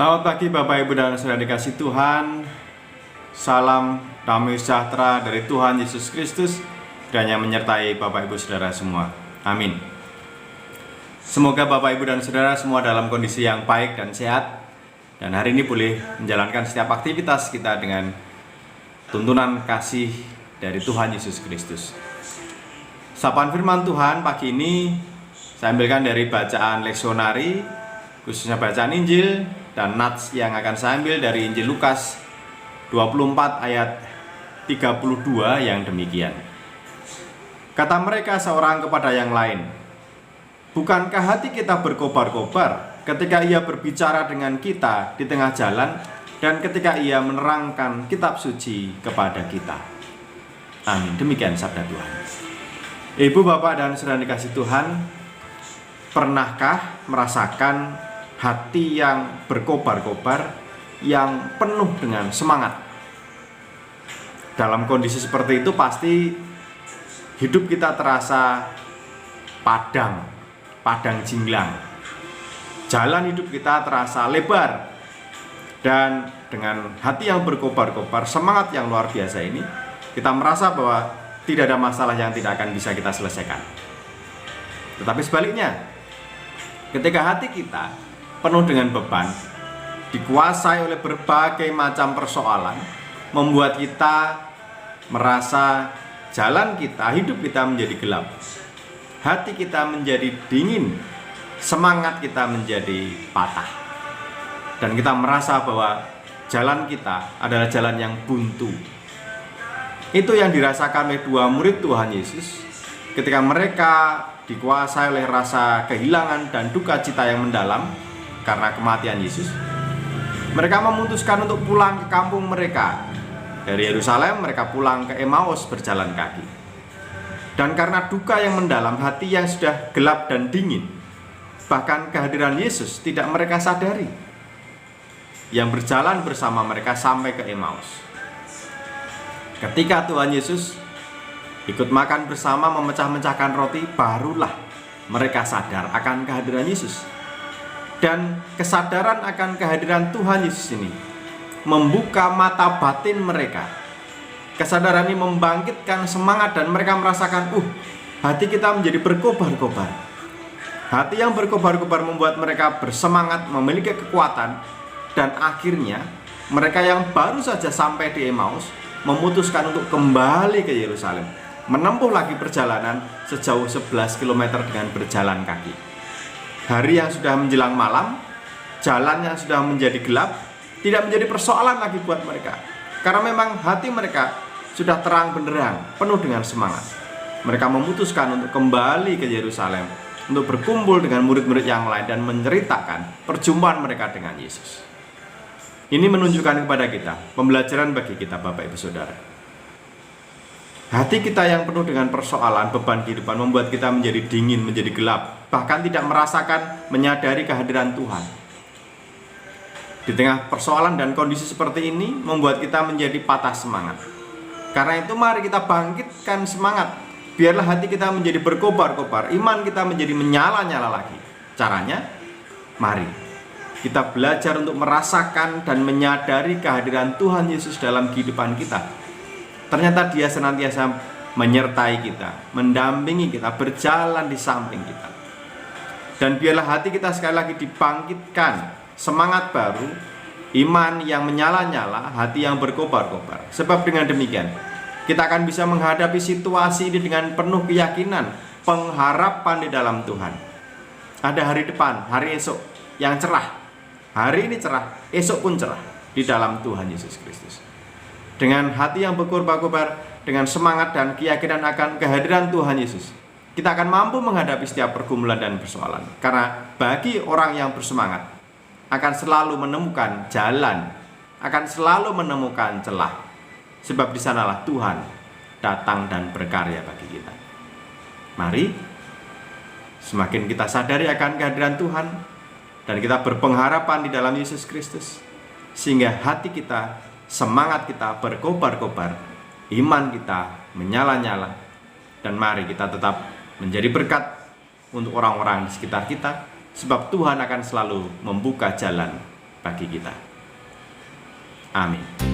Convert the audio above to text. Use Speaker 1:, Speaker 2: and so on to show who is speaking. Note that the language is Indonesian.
Speaker 1: Selamat pagi Bapak Ibu dan Saudara dikasih Tuhan. Salam damai sejahtera dari Tuhan Yesus Kristus kiranya menyertai Bapak Ibu Saudara semua. Amin. Semoga Bapak Ibu dan Saudara semua dalam kondisi yang baik dan sehat, dan hari ini boleh menjalankan setiap aktivitas kita dengan tuntunan kasih dari Tuhan Yesus Kristus. Sapaan firman Tuhan pagi ini saya ambilkan dari bacaan leksionari, khususnya bacaan Injil, dan nats yang akan saya ambil dari Injil Lukas 24 ayat 32 yang demikian. Kata mereka seorang kepada yang lain, "Bukankah hati kita berkobar-kobar ketika ia berbicara dengan kita di tengah jalan dan ketika ia menerangkan kitab suci kepada kita?" Amin. Demikian sabda Tuhan. Ibu, Bapak, dan Saudara dikasih Tuhan, pernahkah merasakan hati yang berkobar-kobar, yang penuh dengan semangat? Dalam kondisi seperti itu pasti hidup kita terasa padang jinglang. Jalan hidup kita terasa lebar. Dan dengan hati yang berkobar-kobar, semangat yang luar biasa ini, kita merasa bahwa tidak ada masalah yang tidak akan bisa kita selesaikan. Tetapi sebaliknya, ketika hati kita penuh dengan beban, dikuasai oleh berbagai macam persoalan, membuat kita merasa jalan kita, hidup kita menjadi gelap, hati kita menjadi dingin, semangat kita menjadi patah, dan kita merasa bahwa jalan kita adalah jalan yang buntu. Itu yang dirasakan oleh dua murid Tuhan Yesus ketika mereka dikuasai oleh rasa kehilangan dan duka cita yang mendalam karena kematian Yesus. Mereka memutuskan untuk pulang ke kampung mereka. Dari Yerusalem mereka pulang ke Emmaus berjalan kaki. Dan karena duka yang mendalam, hati yang sudah gelap dan dingin, bahkan kehadiran Yesus tidak mereka sadari, yang berjalan bersama mereka sampai ke Emmaus. Ketika Tuhan Yesus ikut makan bersama, memecah-mecahkan roti, barulah mereka sadar akan kehadiran Yesus. Dan kesadaran akan kehadiran Tuhan Yesus ini membuka mata batin mereka. Kesadaran ini membangkitkan semangat dan mereka merasakan, hati kita menjadi berkobar-kobar. Hati yang berkobar-kobar membuat mereka bersemangat, memiliki kekuatan, dan akhirnya mereka yang baru saja sampai di Emmaus memutuskan untuk kembali ke Yerusalem, menempuh lagi perjalanan sejauh 11 km dengan berjalan kaki. Hari yang sudah menjelang malam, jalan yang sudah menjadi gelap, tidak menjadi persoalan lagi buat mereka. Karena memang hati mereka sudah terang benderang, penuh dengan semangat. Mereka memutuskan untuk kembali ke Yerusalem, untuk berkumpul dengan murid-murid yang lain dan menceritakan perjumpaan mereka dengan Yesus. Ini menunjukkan kepada kita, pembelajaran bagi kita Bapak Ibu Saudara. Hati kita yang penuh dengan persoalan, beban kehidupan membuat kita menjadi dingin, menjadi gelap, bahkan tidak merasakan, menyadari kehadiran Tuhan. Di tengah persoalan dan kondisi seperti ini membuat kita menjadi patah semangat. Karena itu mari kita bangkitkan semangat. Biarlah hati kita menjadi berkobar-kobar, iman kita menjadi menyala-nyala lagi. Caranya, mari kita belajar untuk merasakan dan menyadari kehadiran Tuhan Yesus dalam kehidupan kita. Ternyata Dia senantiasa menyertai kita, mendampingi kita, berjalan di samping kita. Dan biarlah hati kita sekali lagi dibangkitkan, semangat baru, iman yang menyala-nyala, hati yang berkobar-kobar. Sebab dengan demikian, kita akan bisa menghadapi situasi ini dengan penuh keyakinan, pengharapan di dalam Tuhan. Ada hari depan, hari esok yang cerah. Hari ini cerah, esok pun cerah di dalam Tuhan Yesus Kristus. Dengan hati yang berkobar-kobar, dengan semangat dan keyakinan akan kehadiran Tuhan Yesus, kita akan mampu menghadapi setiap pergumulan dan persoalan. Karena bagi orang yang bersemangat, akan selalu menemukan jalan, akan selalu menemukan celah. Sebab di sanalah Tuhan datang dan berkarya bagi kita. Mari, semakin kita sadari akan kehadiran Tuhan, dan kita berpengharapan di dalam Yesus Kristus, sehingga hati kita, semangat kita berkobar-kobar, iman kita menyala-nyala, dan mari kita tetap menjadi berkat untuk orang-orang di sekitar kita, sebab Tuhan akan selalu membuka jalan bagi kita. Amin.